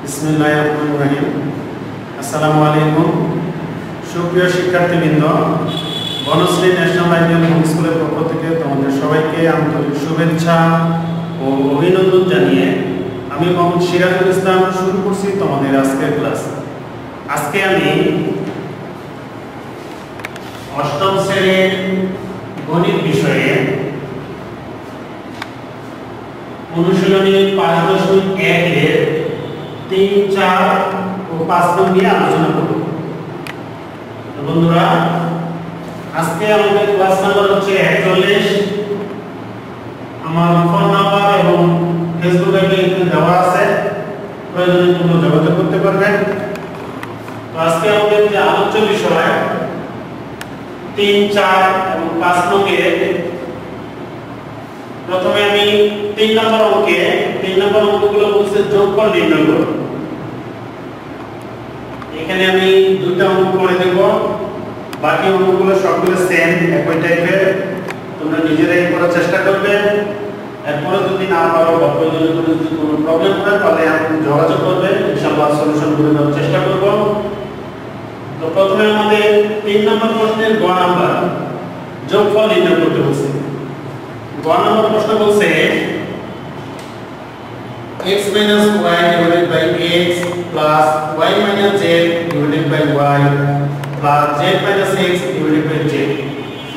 বিসমিল্লাহিররহমানিররহিম। আসসালামু আলাইকুম। সুপ্রিয় শিক্ষার্থীবৃন্দ, বনশ্রী ন্যাশনাল আইডিয়াল হোম স্কুলের পক্ষ থেকে তোমাদের সবাইকে আন্তরিক শুভেচ্ছা ও অভিনন্দন জানিয়ে আমি মোহাম্মদ সিরাজুল ইসলাম শুরু করছি তোমাদের আজকের ক্লাস। আজকে আমি অষ্টম শ্রেণীর গণিত বিষয়ে অনুশীলনী 5.1 এর 3, 4 ও 5 নং নিয়ে আলোচনা করব। বন্ধুরা, আজকে আমাদের ক্লাস নাম্বার হচ্ছে 41। আমার ফোন নাম্বার এবং ফেসবুক আইডি এখানে দেওয়া আছে, প্রয়োজনে তোমরা যোগাযোগ করতে পারবেন। তো আজকে আমাদের যে আলোচ্য বিষয় 3, 4 এবং 5 নং এর প্রথমে আমি 3 নম্বর অঙ্কগুলো বলছে যোগফল নির্ণয় করো। এখানে আমি দুটো অঙ্ক করে দেব, বাকি অঙ্কগুলো সবগুলো সেম একই টাইপের, তোমরা নিজেরাই করার চেষ্টা করবে। এরপরে যদি না পারো বা প্রয়োজনে যদি কোনো প্রবলেম হয় তাহলে আপনি যোগাযোগ করবে, ইনশাআল্লাহ সলিউশন করে দেওয়ার চেষ্টা করব। তো প্রথমে আমাদের 3 নম্বর প্রশ্নের গ নাম্বার যোগফল নির্ণয় করতে বলছে। গ নম্বর প্রশ্ন বলছে x minus y divided by x plus y minus z divided by y plus z minus x divided by z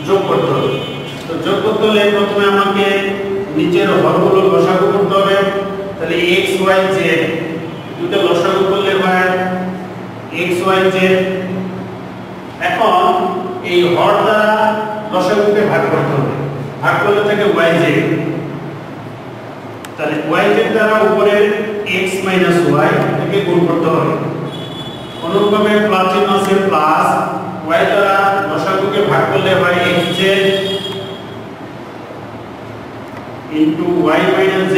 যোগ করতে হবে। তো যোগ করতে হলে প্রথমে আমাকে নিচের হরগুলো লসাগু করতে হবে। তাহলে x y z দুটো লসাগু করলে হয় x y z। এখন এই হর দ্বারা লসাগুকে ভাগ করতে হবে, ভাগ করলে থাকে y z। তাহলে y z দ্বারা উপরে x minus y থেকে গুণ করতে হবে। অনুরূপভাবে প্লাস চিহ্ন আছে, প্লাস y দ্বারা লসাগুকে ভাগ করলে হয় xz into y minus z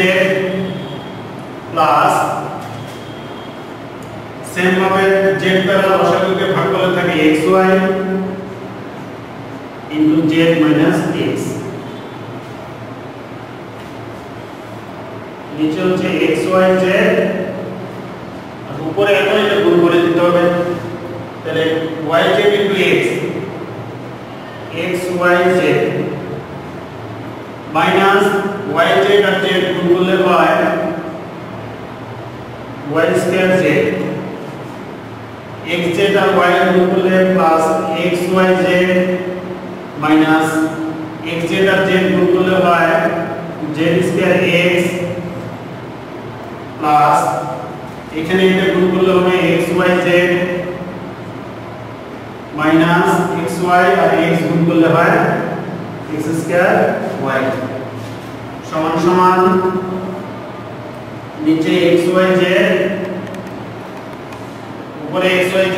plus same ভাবে z দ্বারা লসাগুকে ভাগ করলে থাকে xy into z minus x। নিচে হচ্ছে xy z আর উপরে এখন এটা গুণ করে দিতে হবে। তাহলে yz into x xyz minus yz আর z গুণ করলে হয় y স্কয়ার z, xz আর y গুণ করলে প্লাস xyz মাইনাস xz আর z গুণ করলে হয় z স্কয়ার x প্লাস এখানে এটা গুণ করলে হবে xyz মাইনাস xy আর x গুণ করলে হয় x স্কয়ার y সমান সমান নিচে xyz উপরে xyz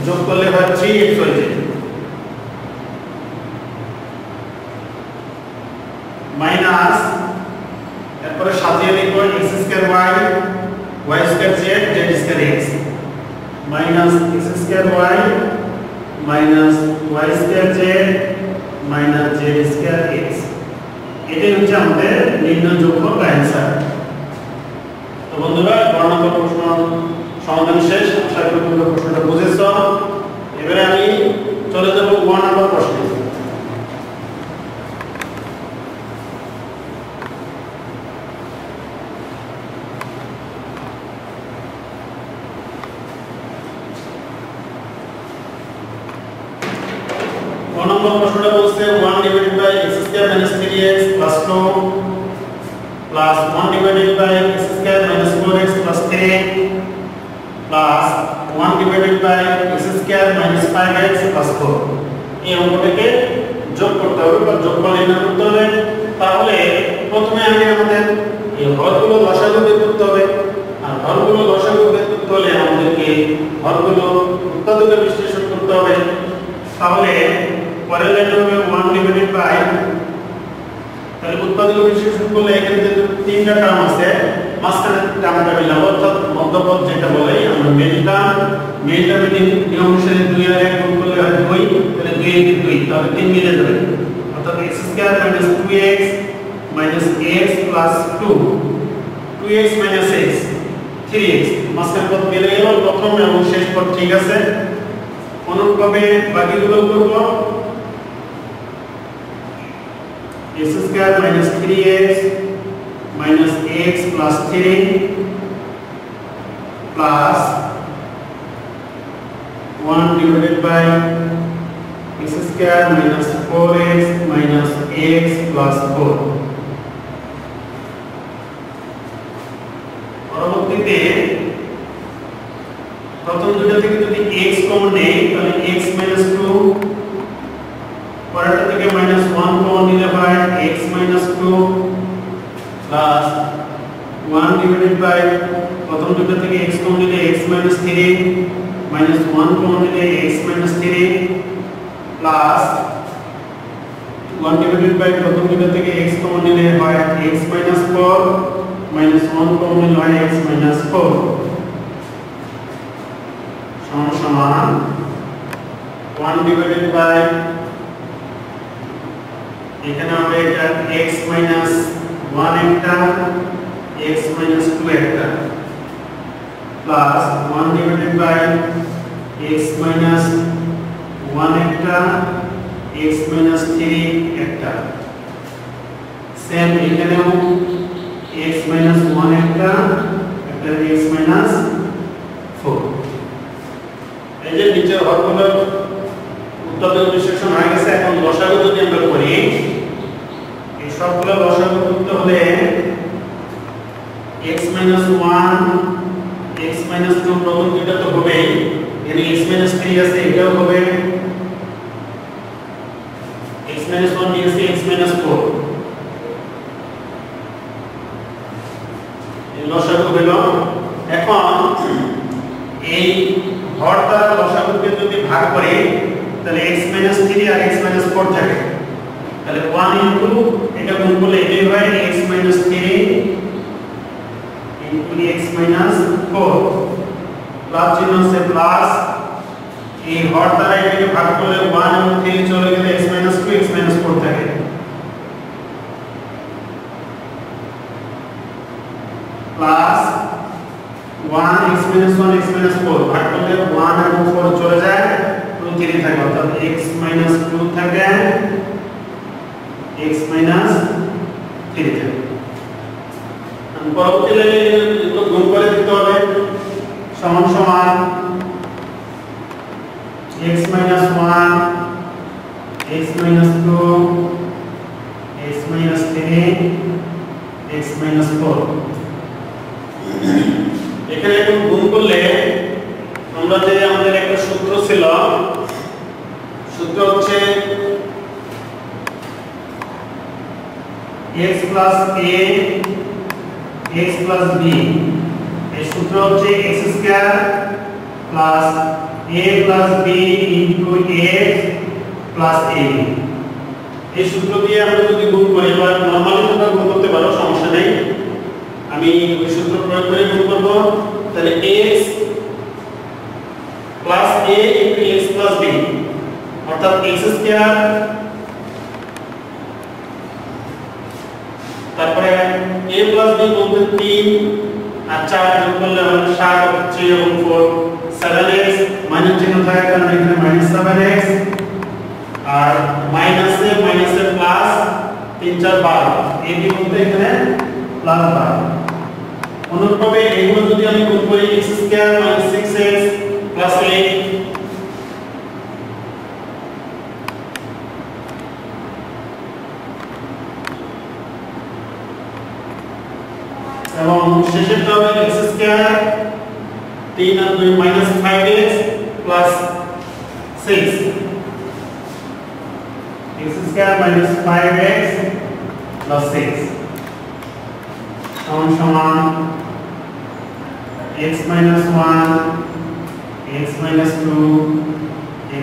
যোগ করলে হয় 3xyz মাইনাস এরপরে সাজিয়ে লিখব x square y square z square x minus x square y minus y square z minus z square x। এটাই হচ্ছে আমাদের নির্ণয় যোগফল বা অ্যানসার। তো বন্ধুরা, গণনা প্রশ্ন সমাধান শেষ। আশা করি তোমরা প্রশ্নটা বুঝেছো। এবারে আমি চলে যাব গ নম্বর প্রশ্নে। প্রশ্নটা বলছে 1 divided by x square minus 3x plus 2 plus 1 divided by x square minus 4x plus 3 plus 1 divided by x square minus 5x plus 4। এই অঙ্কটাকে যোগ করতে হবে বা যোগফল নির্ণয় করতে হবে। তাহলে প্রথমে আমাদের এই হরগুলো লসাগু বের করতে হবে, আর হরগুলো লসাগু বের করতে হলে আমাদেরকে হরগুলো উৎপাদকের বিশ্লেষণ করতে হবে। তাহলে পরের লাইনে হবে 1 ডিভাইডেড বাই, তাহলে উৎপাদক বিশ্লেষণ করলে এখানে যে তিনটা টার্ম আছে মাঝখানে টার্মটা মিলাবো, অর্থাৎ মধ্যপদ যেটা বলে আমরা মেইন টার্ম নিয়ম অনুসারে 2 আর 1 গুণ করলে হয় 2, তাহলে 2 এর 2 তাহলে 3 মিলে যাবে, অর্থাৎ x square minus 2x minus x plus 2 2x minus x 3x মাঝখান পদ মিলে গেল প্রথম এবং শেষ পদ ঠিক আছে অনুরূপভাবে বাকিগুলো করব x square minus 3x minus x plus 3 plus 1 divided by x square minus 4x minus x plus 4 পরবর্তীতে প্রথম দুটো থেকে যদি x কমন নেই তাহলে x minus 2 পরেরটা থেকে minus 1 কমন নিলে হয় x minus 2 plus 1 divided by প্রথম দুটো থেকে x কমন নিলে x minus 3 minus 1 কমন নিলে x minus 3 plus 1 divided by প্রথম দুটো থেকে x কমন নিলে হয় x minus 4 minus 1 কমন নিলে হয় x minus 4 সমান 1 divided by এখানে হবে এটা x minus 1 একটা x minus 2 একটা plus 1 divided by x minus 1 একটা x minus 3 একটা সেম এখানেও x minus 1 একটা x minus 4 এই যে নিচের হরগুলো উৎপাদক বিশ্লেষণ হয়ে গেছে এখন লসাগু যদি আমরা করি এই সবগুলো লসাগু করতে হলে x minus 1 x minus 2 প্রথম দুটো তো হবেই এখানে x minus 3 আছে এটাও হবে x minus 1 নিয়ে x minus 4 এই লসাগু হলো এখন এই হর দ্বারা লসাগুকে যদি ভাগ করি তাহলে x minus 3 আর x minus 4 থাকে তাহলে 1 ইনটু এটা গুণ করলে এটাই হয় x minus 3 into x minus 4 plus চিহ্ন আছে প্লাস এই হর দ্বারা এটাকে ভাগ করলে 1 এবং 3 চলে গেলে x minus 2 x minus 4 থাকে plus 1 x minus 1 x minus 4 ভাগ করলে 1 এবং 4 চলে যায় 2 3 থাকে অর্থাৎ x minus 2 থাকে x minus 3 থাকে পরবর্তী লাইনে তো গুণ করে দিতে হবে সমান সমান x minus 1 x minus 2 x minus 3 x minus 4 এখানে এখন গুণ করলে আমরা যে আমাদের একটা সূত্র ছিল সূত্র হচ্ছে x plus a x plus b এই সূত্র হচ্ছে x square plus a plus b into x plus a এই সূত্র দিয়ে আমরা যদি গুণ করি বা নরমালি তোমরা গুণ করতে পারো সমস্যা নেই আমি ওই সূত্র প্রয়োগ করে গুণ করব তাহলে x plus a into x plus b অর্থাৎ x স্কয়ার তারপরে a plus b বলতে 3 আর 4 যোগ করলে হবে 7 3 এবং 4 7x মাইনাস চিহ্ন থাকে কারণ এখানে -7x আর মাইনাসে প্লাস 3 4 12 ab বলতে এখানে প্লাস 12 অনুরূপভাবে এগুলো যদি আমি গুণ করি x স্কয়ার 6x 8 এবং শেষেরটা হবে x স্কয়ার 3 আর 2 -5x 6 x স্কয়ার 5x 6 সমান x minus 1 x minus 2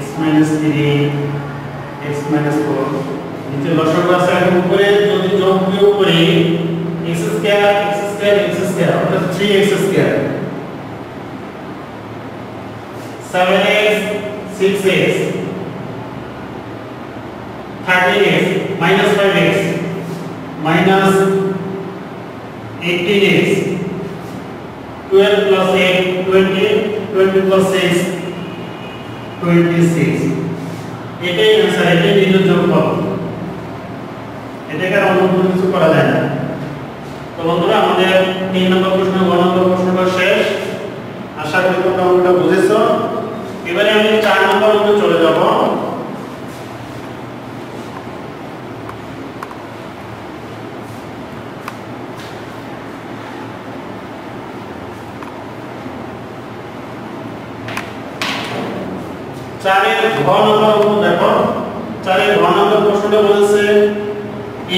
x minus 3 x minus 4 নিচে লসাগু আছে এখন উপরে যদি যোগ বিয়োগ করি x স্কয়ার অর্থাৎ 3x square 7x 6x 13x minus 5x minus 18x 12 plus 8 20, 20 plus 6 26। এটাই आंसर, এটাই বিন্দু যোগফল। এটাকে আর অন্য কোনো কিছু করা যায় না। তো বন্ধুরা আমাদের 3 নম্বর প্রশ্ন 1 নম্বর প্রশ্নটা শেষ। আশা করি তোমরা অঙ্কটা বুঝেছো। এবারে আমি 4 নম্বর অঙ্কে চলে যাব। চারের ঘ নম্বর অঙ্ক দেখো। চারের ঘ নম্বর প্রশ্নটা বলেছে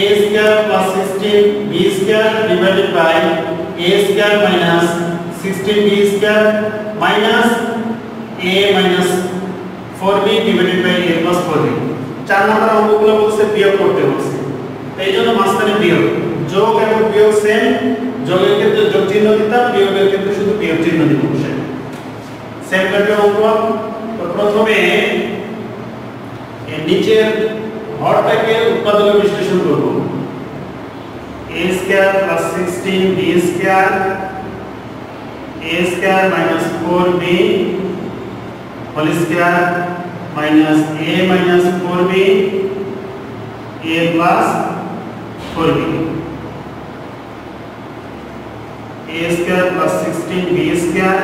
a square plus 16 b square divided by a square minus 16b square minus a minus 4b divided by a plus 4b। 4 নম্বর অঙ্কগুলো বলছে বিয়োগ করতে বলছে, এই জন্য মাঝখানে বিয়োগ। যোগ এবং বিয়োগ সেম, যোগের ক্ষেত্রে যোগ চিহ্ন দিতাম, বিয়োগের ক্ষেত্রে শুধু বিয়োগ চিহ্ন দিব। সেম টাইপের অঙ্ক। তো প্রথমে এর নিচের হরটাকে উৎপাদকে বিশ্লেষণ করব। a square plus 16 b square a square minus 4b whole square minus a minus 4b a plus 4b a square plus 16 b square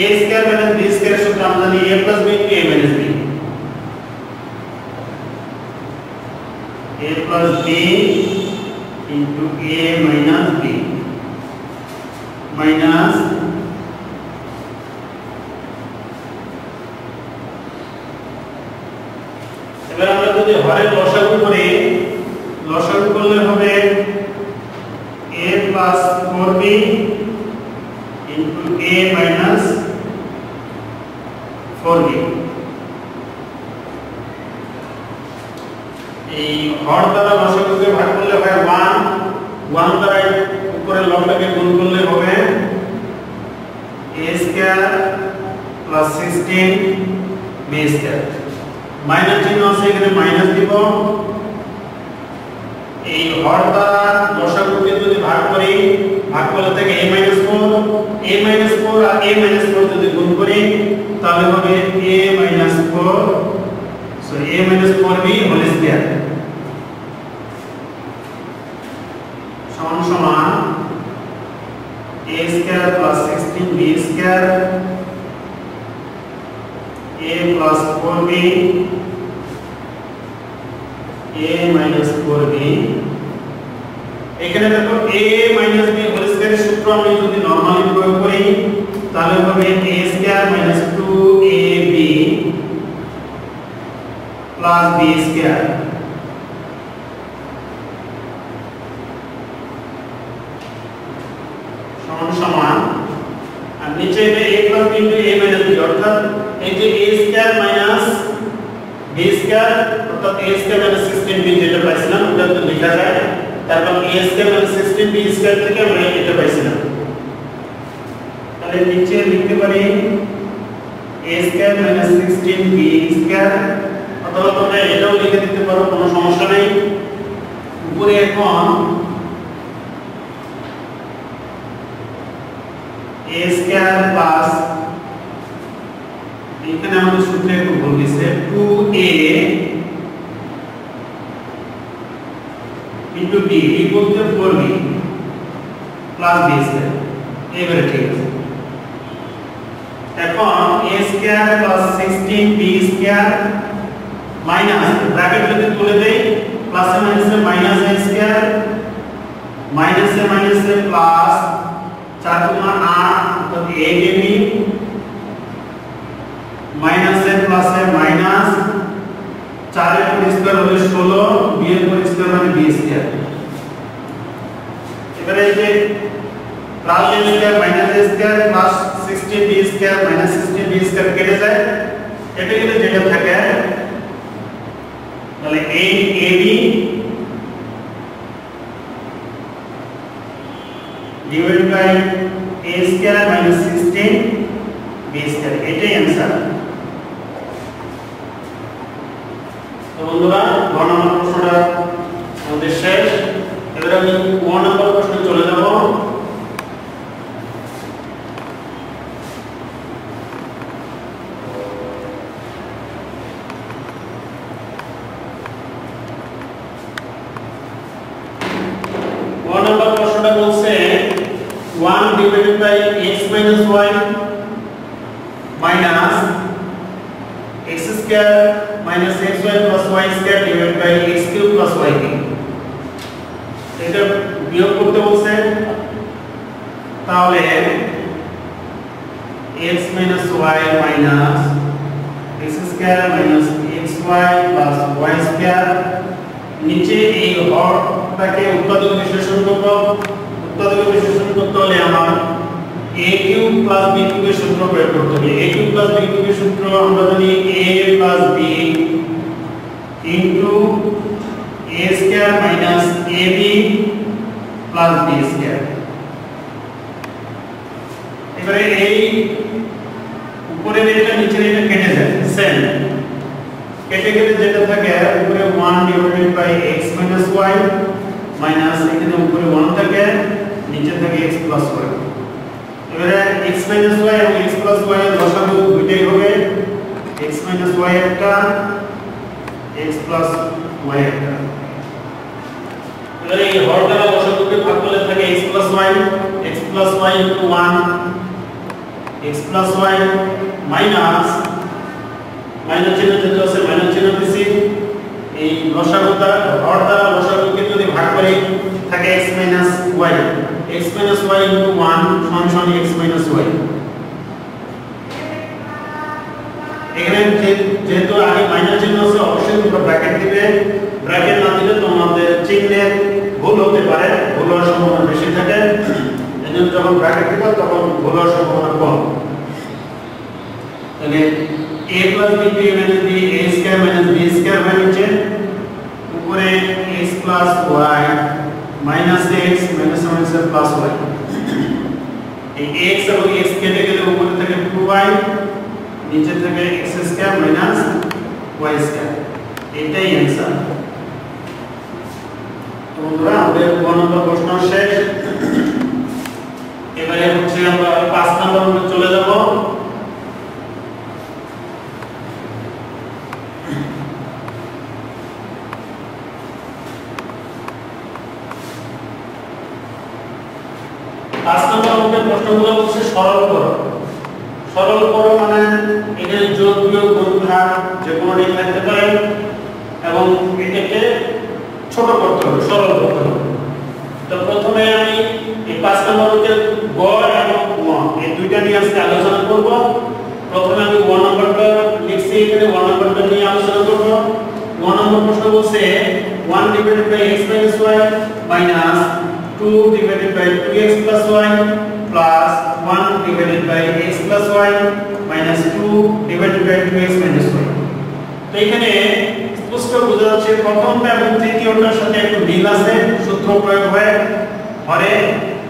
a square minus b square সূত্র আমরা জানি a plus b into a minus b a plus b into a minus b minus এবার আমরা যদি হরের লসাগু করি, লসাগু করলে হবে a plus 4b into a minus 4b। এই হর দ্বারা লসাগুকে ভাগ করলে হয় 1, 1 দ্বারা উপরের লবটাকে গুণ করলে হবে a square plus 16 b square. Minus চিহ্ন আছে এখানে মাইনাস দিব। এই হর দ্বারা লসাগুকে যদি ভাগ করি, ভাগ করলে থেকে a - 4 আর a - 4 যদি গুণ করি তাহলে হবে a - 4 so a - 4b whole square সমান a square plus 16 b square a plus 4b a minus 4b। এখানে দেখো a মাইনাস b হোল স্কয়ারের সূত্র আমি যদি নরমালি প্রয়োগ করি তাহলে হবে a square minus 2ab plus b square সমান আর নিচে এটা a plus b into a minus b, অর্থাৎ এই যে a square minus b square অর্থাৎ a স্কয়ার মাইনাস 16b যেটা পাইছিলাম ওটা তো লেখা যায়। তারপর a square minus 16b square থেকে আমরা এটা পাইছিলাম, তাহলে নিচে লিখতে পারি a square minus 16b square, অথবা তোমরা এটাও লিখে দিতে পারো, কোনো সমস্যা নেই। উপরে এখন a স্কয়ার প্লাস এখানে আমাদের সূত্রে একটু ভুল দিয়েছে 2a ইনটু b বলতে 4b প্লাস b স্কয়ার। এবারে ঠিক আছে। এখন a square plus 16b square minus bracket যদি তুলে দেই প্লাসে মাইনাসে মাইনাস a স্কয়ার মাইনাসে মাইনাসে প্লাস 4 গুণা 8 অর্থাৎ ab মাইনাসে প্লাসে মাইনাস 4 এর উপর স্কয়ার হলে 16 b এর উপর স্কয়ার মানে b স্কয়ার। এবারে এই যে plus a square minus a square plus 16b square minus 16b square কেটে যায়, এটা কিন্তু যেটা থাকে তাহলে 8ab divided by a square minus 16b square, এটাই आंसर। তো বন্ধুরা 1 নম্বর প্রশ্নটা আমাদের শেষ। এবারে আমি 1 নম্বর প্রশ্নে চলে যাব। divided by x minus y minus x square minus xy plus y square divided by x cube plus y cube এটা বিয়োগ করতে বলছে তাহলে x minus y minus x square minus xy plus y square নিচে এই হরটাকে উৎপাদক বিশ্লেষণ করব উৎপাদক বিশ্লেষণ করতে হলে আমার a কিউব প্লাস b কিউবের সূত্র প্রয়োগ করতে হবে a কিউব প্লাস b কিউবের সূত্র আমরা জানি a plus b into a square minus ab plus b square এবারে এই উপরের এটা নিচের এটা কেটে যায় সেম কেটে গেলে যেটা থাকে উপরে 1 divided by x minus y minus এখানে উপরে 1 থাকে নিচে থাকে x প্লাস y এবারে x মাইনাস y এবং x প্লাস y এর লসাগু দুইটাই হবে x মাইনাস y একটা x প্লাস y একটা এবারে এই হর দ্বারা লসাগুকে ভাগ করলে থাকে x plus y into 1 x plus y minus minus চিহ্ন যেটা আছে মাইনাস চিহ্ন দিছি এই লসাগুটা হর দ্বারা লসাগুকে যদি ভাগ করি থাকে x মাইনাস y ইনটু 1 সমান x মাইনাস y এখানে যেহেতু আগে মাইনাস চিহ্ন আছে অবশ্যই তোমরা ব্র্যাকেট দিবে ব্র্যাকেট না দিলে তোমাদের চিহ্নের ভুল হতে পারে ভুল হওয়ার সম্ভাবনা বেশি থাকে এজন্য যখন ব্র্যাকেট দিবা তখন ভুল হওয়ার সম্ভাবনা কম তাহলে a plus b minus b a square minus b square হয় নিচে উপরে x plus y minus x minus plus y এই x এবং x কেটে গেলে উপরে থেকে 2y নিচে থেকে x square minus y square এটাই आंसर তো বন্ধুরা আমাদের 1 নম্বর প্রশ্ন শেষ এবারে হচ্ছে আমরা 5 নম্বরে চলে যাব প্রশ্নগুলো হচ্ছে সরল করো মানে এখানে যোগ বিয়োগ গুণ ভাগ যে কোনোটাই থাকতে পারে এবং এটাকে ছোট করতে হবে সরল করতে হবে তো প্রথমে আমি এই 5 নম্বরকে গড় এবং ওয়ান এই দুইটা নিয়ে আজকে আলোচনা করব প্রথমে আমি 1 নম্বরটা লিখছি এখানে 1 নম্বরটা নিয়ে আলোচনা করব 1 নম্বর প্রশ্ন বলছে 1 divided by x minus y minus 2 divided by 2x plus y plus 1 divided by x plus y minus 2 divided by 2x minus y তো এখানে স্পষ্ট বোঝা যাচ্ছে প্রথমটা এবং তৃতীয়টার সাথে একটু মিল আছে সূত্র প্রয়োগ হয় হরে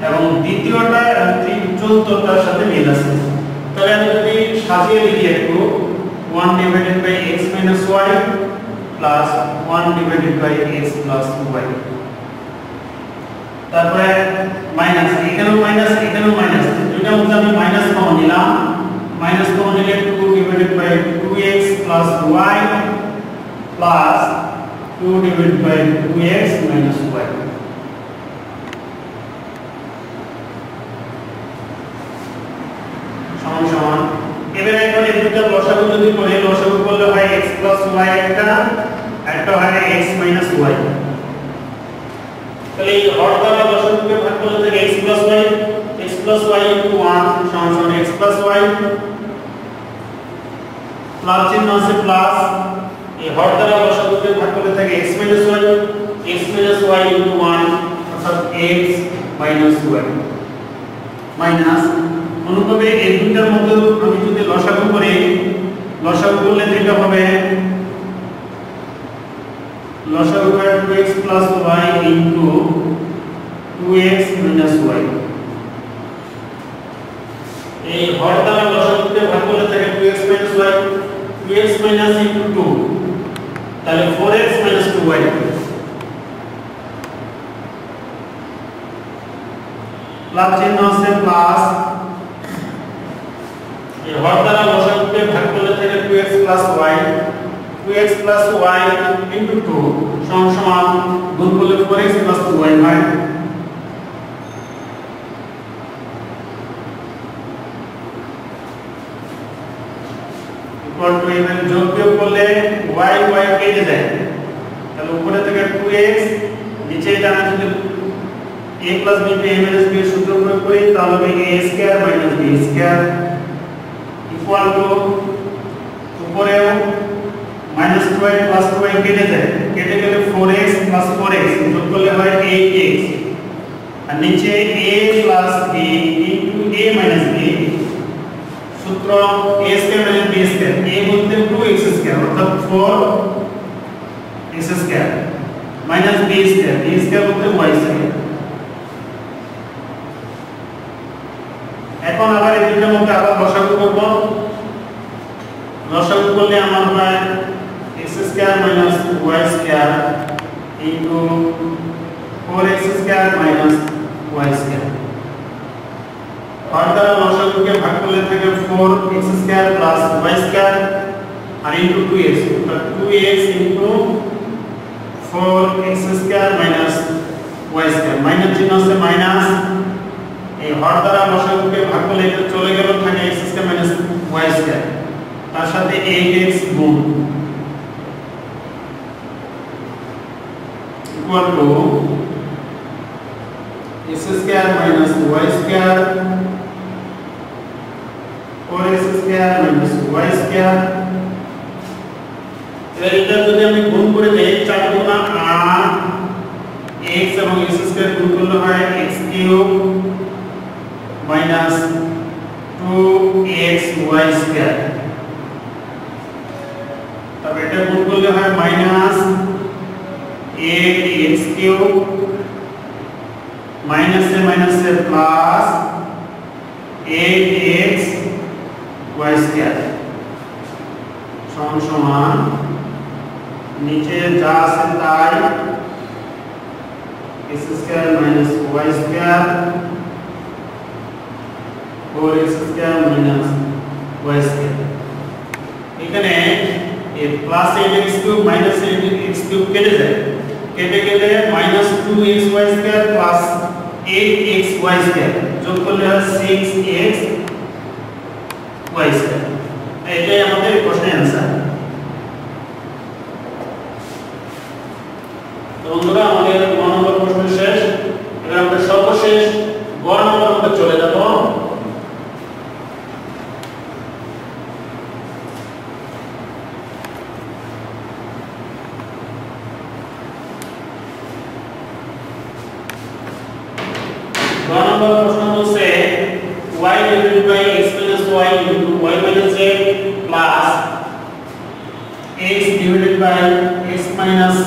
এবং দ্বিতীয়টা এবং চতুর্থটার সাথে মিল আছে তাহলে আমি যদি সাজিয়ে লিখি একটু 1 divided by x minus y plus 1 divided by x plus y তারপরে মাইনাস এখানেও মাইনাস দুইটা মধ্যে আমি মাইনাস কমন নিলাম মাইনাস কমন নিলে 2 divided by 2x plus y plus 2 divided by 2x minus y সমান সমান এবারে এখন এই দুটো লসাগু যদি করি লসাগু করলে হয় x প্লাস y একটা হয় x মাইনাস y তাহলে এই হর দ্বারা লসাগুকে ভাগ করলে থাকে x plus y into 1 সমান x plus y প্লাস চিহ্ন আছে প্লাস এই হর দ্বারা লসাগুকে ভাগ করলে থাকে x minus y into 1 অর্থাৎ x minus y মাইনাস অনুপাতে এই দুইটার মধ্যে আমি যদি লসাগু করি লসাগু করলে যেটা হবে লসাগু হয় 2x plus y into 2x minus y এই হর দ্বারা লসাগুকে ভাগ করলে থাকে 2x minus y 2x minus into 2 তাহলে 4x minus 2y প্লাস চিহ্ন আছে প্লাস এই হর দ্বারা লসাগুকে ভাগ করলে থাকে 2x plus y 2x plus y into 2 সমান গুণ করলে 4x plus 2y হয় ইকুয়াল টু এখানে যোগ বিয়োগ করলে y y কেটে যায়, তাহলে উপরে থেকে 2x, নিচে ডানে যদি a + b তে a - b এর সূত্র প্রয়োগ করি তাহলে হবে a² - b² ইকুয়াল টু উপরেও -2y + 2y কেটে যায়, কেটে গেলে 4x + 4x যোগ করলে হয় 8x, আর নিচে a + b * a - b সূত্র a² - b² a বলতে 2x² অর্থাৎ 4x² - b² বলতে y²। এখন আবার এই দুটোর মধ্যে আবার লসাগু করব, লসাগু করলে আমার হয় x² - y² * 4x² - y²। আর দ্বারা লসাগুকে ভাগ করলে থাকে 4x² + y² আর ইনটু 2x, অর্থাৎ 2x * 4x² - y², মাইনাস চিহ্ন আছে মাইনাস, এই হর দ্বারা লসাগুকে ভাগ করলে এটা চলে গেল, থাকে x² - y², তার সাথে 8x গুণ equal to x² - y² 4x² - y²। এবার এটা যদি আমি গুণ করে দেই 4 গুণা 8 x এবং x² গুণ করলে হয় x³ - 2xy², তবে এটা গুণ করলে হয় -8x³ মাইনাসে মাইনাসে প্লাস 8xy² সমান নিচে যা আছে তাই x² - y² 4x² - y²। এখানে এই প্লাস 8x³ মাইনাস 8x³ কেটে যায়, কেটে গেলে -2xy² প্লাস 8xy² যোগ করলে হয় 6xy²। এটাই আমাদের প্রশ্নের অ্যানসার। তো বন্ধুরা আমাদের 9 নম্বর প্রশ্ন শেষ। এবার আমরা সর্বশেষ 12 নম্বর মধ্যে চলে যাব। প্রশ্ন বলছে y divided by x minus y into y minus z plus x divided by x minus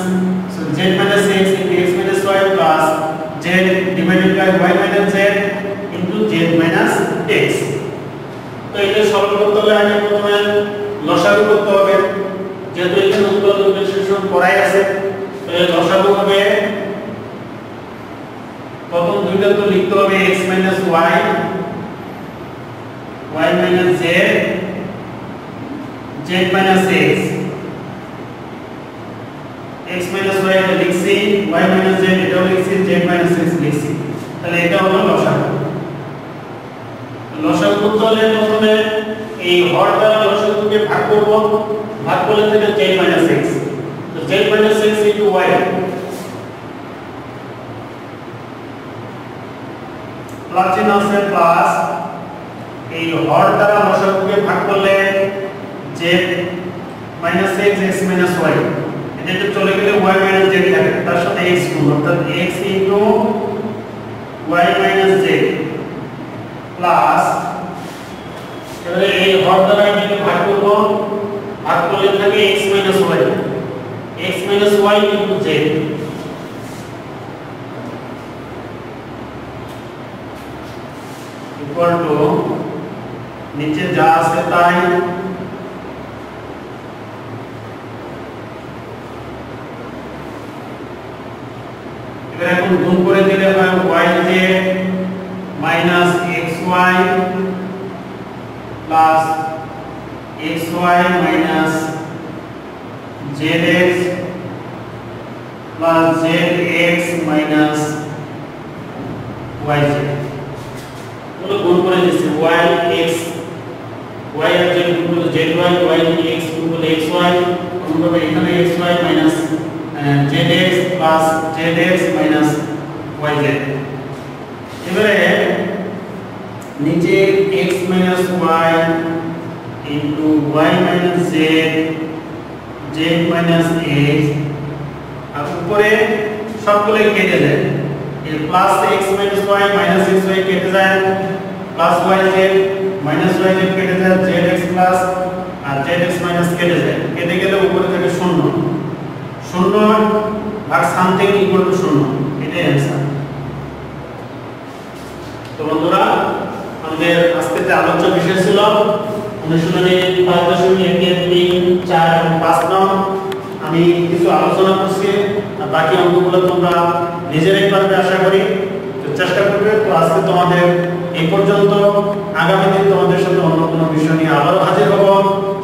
z minus x into x minus y plus z divided by y minus z into z minus x। তো এটা সরল করতে হলে আগে প্রথমে লসাগু করতে হবে, যেহেতু এখানে উৎপাদক বিশ্লেষণ করাই আছে, তো এই লসাগু হবে প্রথম দুইটা তো লিখতে হবে x minus y y minus z z minus x, x minus y এটা লিখছি, y minus z এটাও লিখছি, z minus x লিখছি, তাহলে এটা হলো লসাগু। লসাগু করতে হলে প্রথমে এই হর দ্বারা লসাগুকে ভাগ করব, ভাগ করলে থাকে z minus x, তো z minus x into y plus চিহ্ন আছে প্লাস, এই হর দ্বারা লসাগুকে ভাগ করলে z minus x x minus y, এটা চলে গেলে y minus z থাকে, তার সাথে x গুণ, অর্থাৎ x into y minus z plus, এবারে এই হর দ্বারা এটাকে ভাগ করব, ভাগ করলে থাকে x minus y into z equal to নিচে যা আছে তাই এবার এখন গুণ করে দিলে হয় yz minus xy plus xy minus zx plus zx minus yz গুণ করে দিচ্ছি y x y আর z গুণ করে zy y xy অনুরূপে এখানে xy minus zx plus zx minus yz। এবারে নিচে x minus y into y minus z z minus x আর উপরে সবগুলো কেটে যায় এই plus x minus y minus xy কেটে যায় প্লাস yz মাইনাস yz কেটে যায় zx প্লাস আর zx মাইনাস কেটে যায় কেটে গেলে উপরে থাকে 0 0 ভাগ সামথিং ইকুয়াল টু 0 এটাই आंसर। তো বন্ধুরা আমাদের আজকে যে আলোচ্য বিষয় ছিল অনুশীলনী 5.1 3 4 এবং 5 নং আমি কিছু আলোচনা করছি আর বাকি অঙ্কগুলো তোমরা নিজেরাই পারবে আশা করি, তো চেষ্টা করবে। তো আজকে তোমাদের এই পর্যন্ত, আগামী দিন তোমাদের সাথে অন্য কোনো বিষয় নিয়ে আবারও হাজির হব।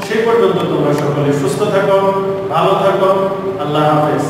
সেই পর্যন্ত তোমরা সকলে সুস্থ থাকো, ভালো থাকো, আল্লাহ হাফেজ।